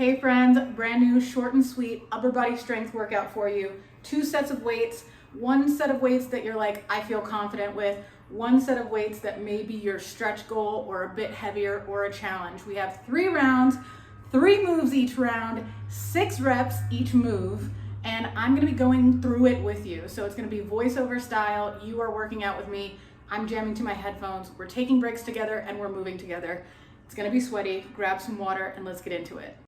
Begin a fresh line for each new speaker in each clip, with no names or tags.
Hey friends, brand new short and sweet upper body strength workout for you. 2 sets of weights, 1 set of weights that you're like, I feel confident with, 1 set of weights that may be your stretch goal or a bit heavier or a challenge. We have 3 rounds, 3 moves each round, 6 reps each move, and I'm gonna be going through it with you. So it's gonna be voiceover style. You are working out with me. I'm jamming to my headphones. We're taking breaks together and we're moving together. It's gonna be sweaty. Grab some water and let's get into it.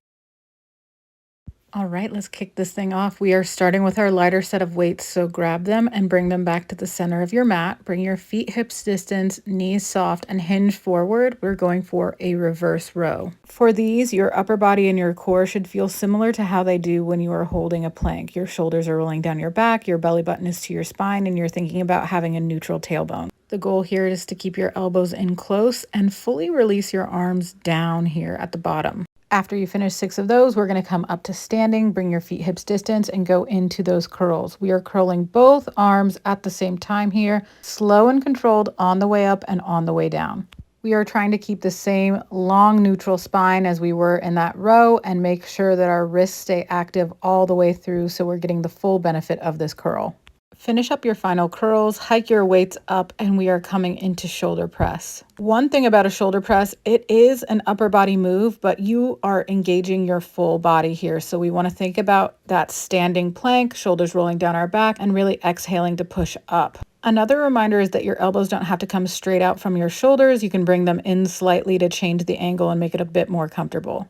All right, let's kick this thing off. We are starting with our lighter set of weights, so grab them and bring them back to the center of your mat. Bring your feet hips distance, knees soft, and hinge forward. We're going for a reverse row. For these, your upper body and your core should feel similar to how they do when you are holding a plank. Your shoulders are rolling down your back, your belly button is to your spine, and you're thinking about having a neutral tailbone. The goal here is to keep your elbows in close and fully release your arms down here at the bottom. After you finish 6 of those, we're going to come up to standing, bring your feet hips distance, and go into those curls. We are curling both arms at the same time here, slow and controlled on the way up and on the way down. We are trying to keep the same long neutral spine as we were in that row and make sure that our wrists stay active all the way through so we're getting the full benefit of this curl. Finish up your final curls, hike your weights up, and we are coming into shoulder press. One thing about a shoulder press, it is an upper body move, but you are engaging your full body here. So we want to think about that standing plank, shoulders rolling down our back, and really exhaling to push up. Another reminder is that your elbows don't have to come straight out from your shoulders. You can bring them in slightly to change the angle and make it a bit more comfortable.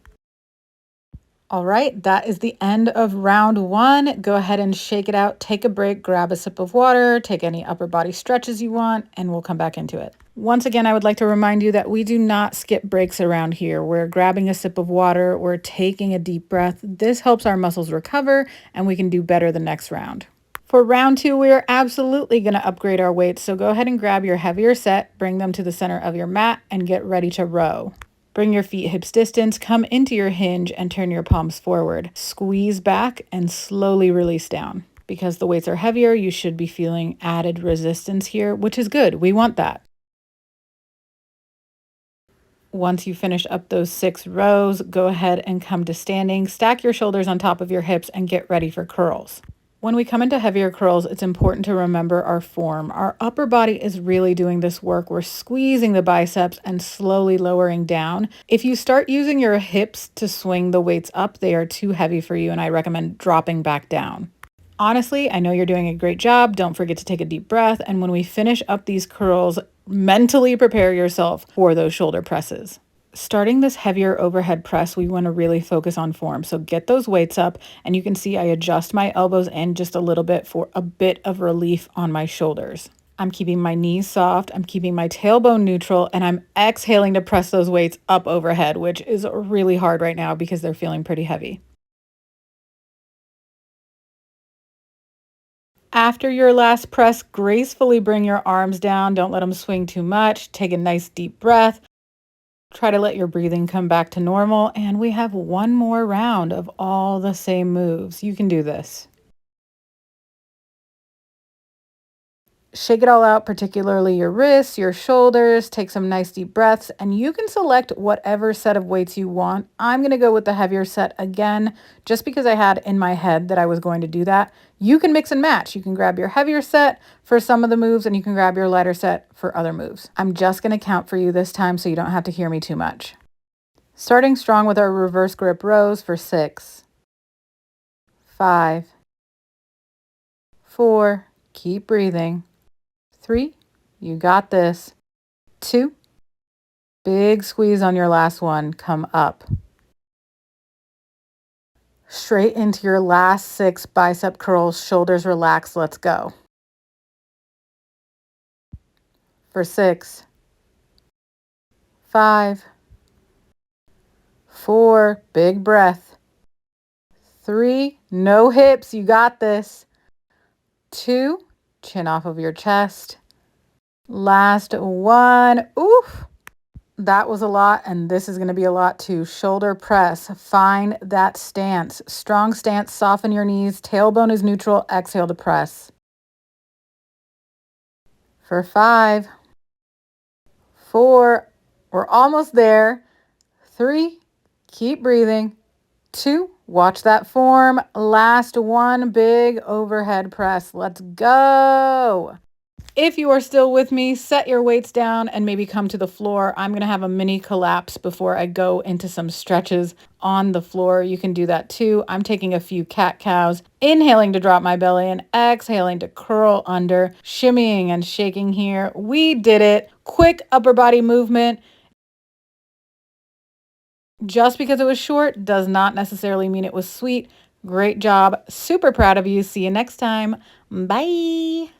All right, that is the end of round 1. Go ahead and shake it out, take a break, grab a sip of water, take any upper body stretches you want, and we'll come back into it. Once again, I would like to remind you that we do not skip breaks around here. We're grabbing a sip of water, we're taking a deep breath. This helps our muscles recover, and we can do better the next round. For round 2, we are absolutely going to upgrade our weights, so go ahead and grab your heavier set, bring them to the center of your mat, and get ready to row. Bring your feet hips distance, come into your hinge and turn your palms forward. Squeeze back and slowly release down. Because the weights are heavier, you should be feeling added resistance here, which is good. We want that. Once you finish up those 6 rows, go ahead and come to standing. Stack your shoulders on top of your hips and get ready for curls. When we come into heavier curls, it's important to remember our form. Our upper body is really doing this work. We're squeezing the biceps and slowly lowering down. If you start using your hips to swing the weights up, they are too heavy for you, and I recommend dropping back down. Honestly, I know you're doing a great job. Don't forget to take a deep breath. And when we finish up these curls, mentally prepare yourself for those shoulder presses. Starting this heavier overhead press, we want to really focus on form. So get those weights up, and you can see I adjust my elbows in just a little bit for a bit of relief on my shoulders. I'm keeping my knees soft, I'm keeping my tailbone neutral, and I'm exhaling to press those weights up overhead, which is really hard right now because they're feeling pretty heavy. After your last press, gracefully bring your arms down. Don't let them swing too much. Take a nice deep breath. Try to let your breathing come back to normal, and we have one more round of all the same moves. You can do this. Shake it all out, particularly your wrists, your shoulders. Take some nice deep breaths, and you can select whatever set of weights you want. I'm going to go with the heavier set again, just because I had in my head that I was going to do that. You can mix and match. You can grab your heavier set for some of the moves, and you can grab your lighter set for other moves. I'm just going to count for you this time so you don't have to hear me too much. Starting strong with our reverse grip rows for 6, 5, 4, keep breathing, 3, you got this, 2, big squeeze on your last one, come up. Straight into your last 6 bicep curls, shoulders relaxed, let's go. For 6, 5, 4, big breath, 3, no hips, you got this, 2, chin off of your chest, last one, oof. That was a lot, and this is going to be a lot too. Shoulder press. Find that stance. Strong stance. Soften your knees. Tailbone is neutral. Exhale to press. For 5, 4, we're almost there. 3, keep breathing. 2. Watch that form. Last one, big overhead press. Let's go. If you are still with me, set your weights down and maybe come to the floor. I'm going to have a mini collapse before I go into some stretches on the floor. You can do that too. I'm taking a few cat cows, inhaling to drop my belly and exhaling to curl under, shimmying and shaking here. We did it. Quick upper body movement. Just because it was short does not necessarily mean it was sweet. Great job. Super proud of you. See you next time. Bye.